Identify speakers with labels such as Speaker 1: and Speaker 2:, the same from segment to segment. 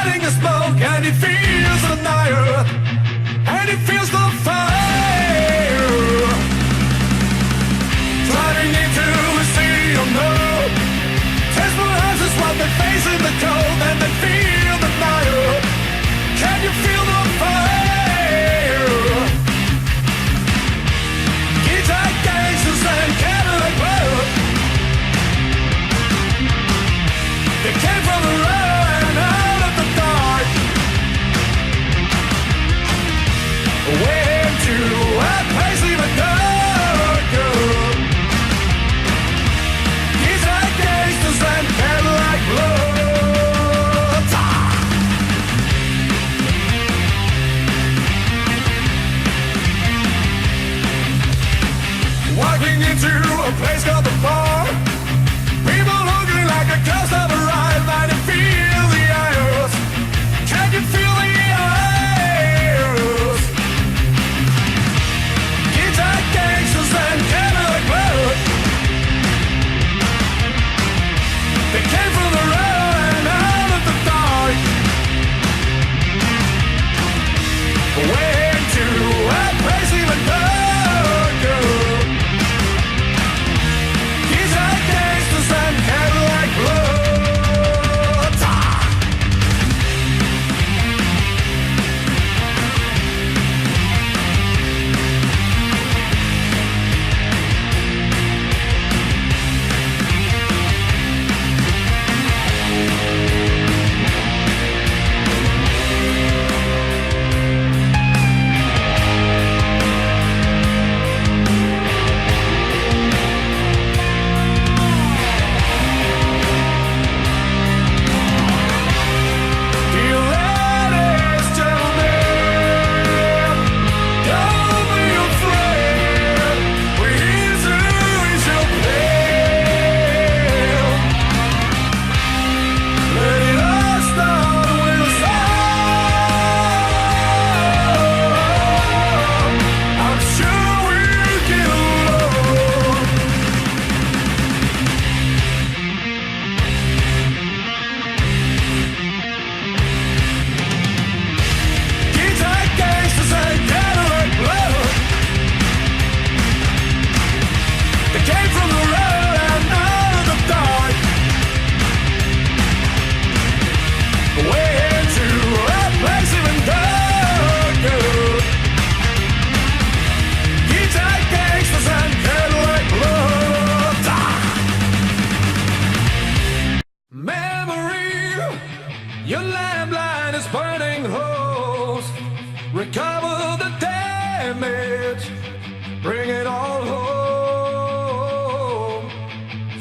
Speaker 1: spreading the smoke, and he feels the fire, and he feels the fire. Driving into a city of no, desperate houses while they face in the cold, and they feel the fire. Can you feel the fire? Guitar gangsters and Cadillac Road, they came from the road and out of the dark, way into a place even darker. Guitar gangsters and Cadillac Road. Walking into a place called the bar, people looking like a ghost of a ride, and you feel the airs. Can you feel the airs? Guitar gangsters and Cadillac Road, they came from the road and out of the dark, way into a place even darker. Guitar gangsters and Cadillac Road. Your landline is burning holes. Recover the damage, bring it all home.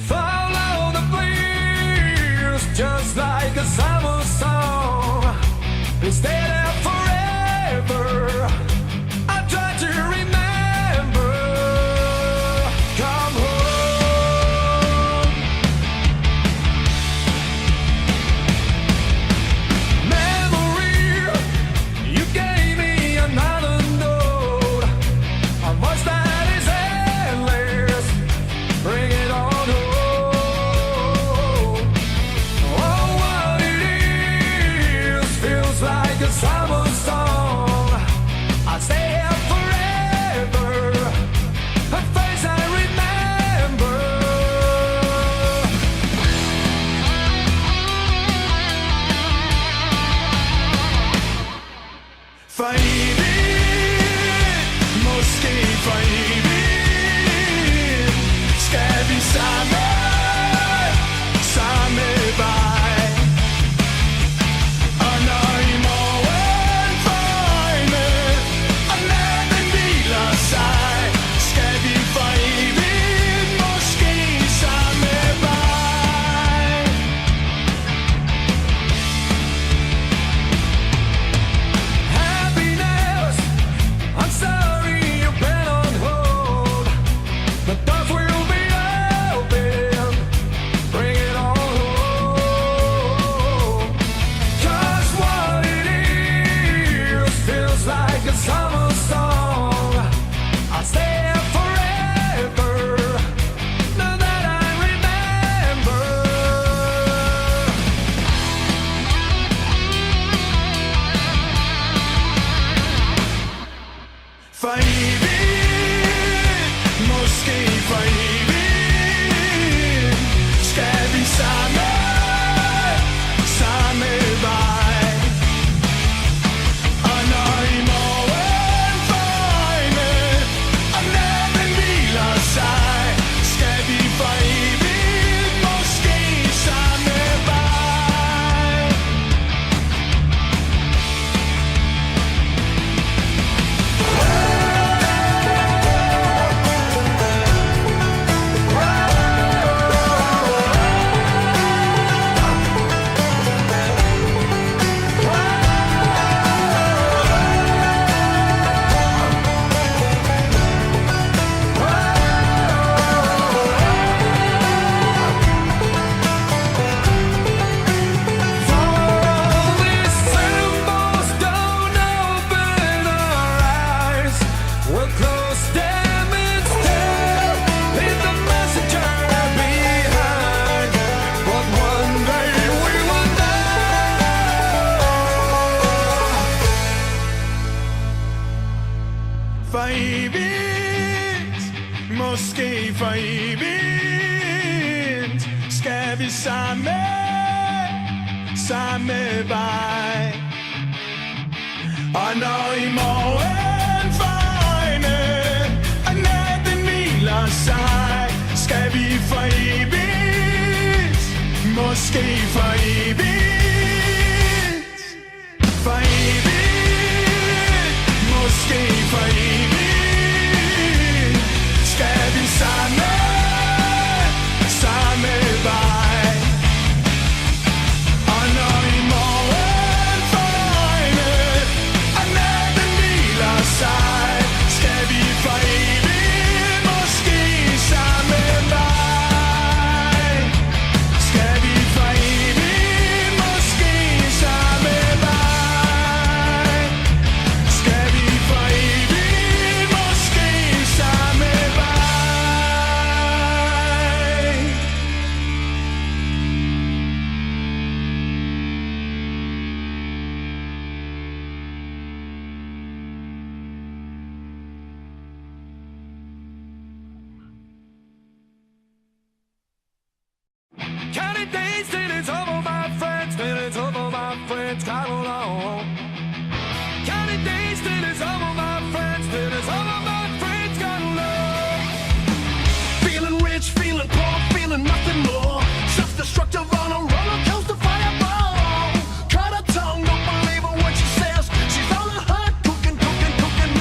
Speaker 1: Follow the bleeds, just like a summer song. Stay there forever. I try to remember. Come home. Memory, you gave me another note, a voice that is endless. Bring it on home. Oh, what it is feels like a summer song. I'll stay here forever. A face I remember. Fajbin, moské fajbin, skal vi samme vej. Og når i morgen får øjne, og natten hviler sig, skal vi for evigt måske samme vej. Happiness, I'm sorry you've been on hold. for evigt, måske for evigt, skal vi samme vej. Og når i morgen for øjne, og natten hviler sig, skal vi for evigt, måske for evigt, for evigt, måske for evigt, skal vi samme vej. Og når i morgen for øjne, og natten hviler sig, skal vi for evigt, måske samme vej. Skal vi for evigt, måske samme vej. Skal vi for evigt, måske samme vej. Counting days till it's over, my friends, till it's over, my friends, got along. Counting days till it's over, my friends, till it's over, my friends, got along. Feeling rich, feeling poor, feeling nothing more. Self-destructive on a roller coaster fireball. Cut her tongue, don't believe her when she says she's on a hunt, cooking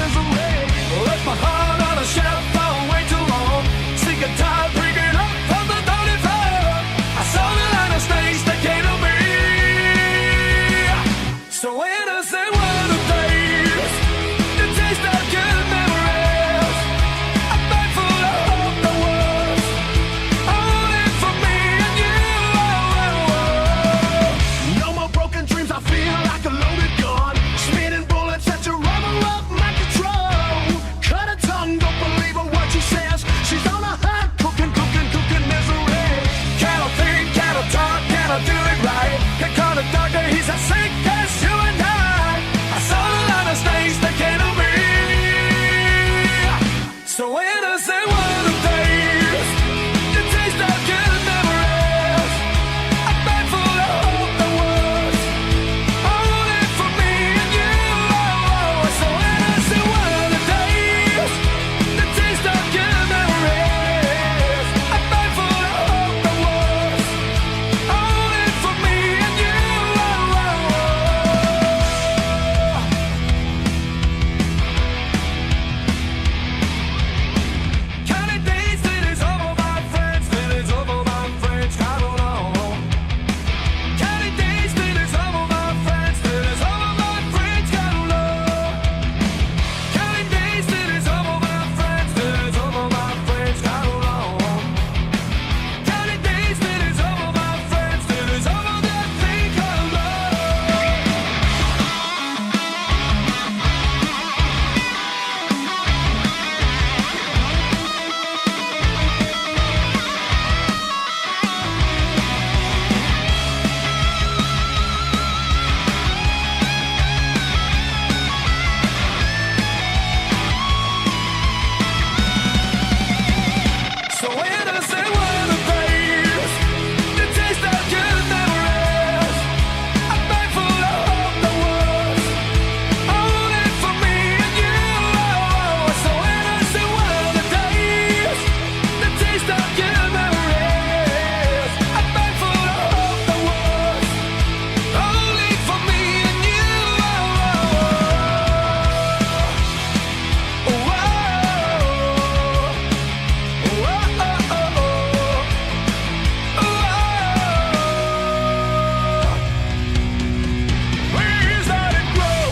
Speaker 1: misery. Left my heart on a shelf for way too long. Sick and tired, bring it up from the dirty floor. I saw the line of snakes that came to me. So innocent were the days, the taste of good memories. A bag full of hope that was only for me and you. No more broken dreams, I feel like a loaded gun. Spinning bullets at your rubber up my control. Cut her tongue, don't believe a word she says. She's on a hunt, cooking misery. Can I think, can I talk, can I do it right? Can call the doctor, he's as sick as you and I. I saw a lot of snakes that came to me. So innocent were the days, the taste of good memories. A bag full of hope that was only for me and you. So innocent were the days, the taste of good memories. A bag full of hope that was only for me and you. Counting days till it's over, my friends, till it's over, my friends, got along. Counting days till it's over, my friends, till it's over, my friends, got along. Counting days till it's over, my friends, till it's over, my friends, got along. Counting days till it's over, my friends, till it's over, that thing got along. So innocent were the days, the taste of good memories. A bag full of hope that was only for me and you. So innocent were the days, the taste of good memories. A bag full of hope that was only for me and you. Please let it grow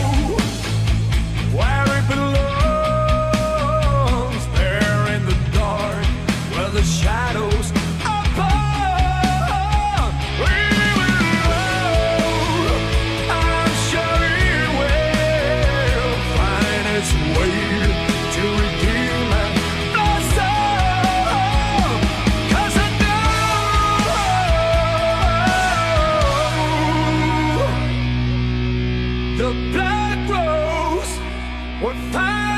Speaker 1: where it belongs, there in the dark where the shadows are born. We will grow, I'm sure it will find its way to redeem and blossom. 'Cause I know the black rose will find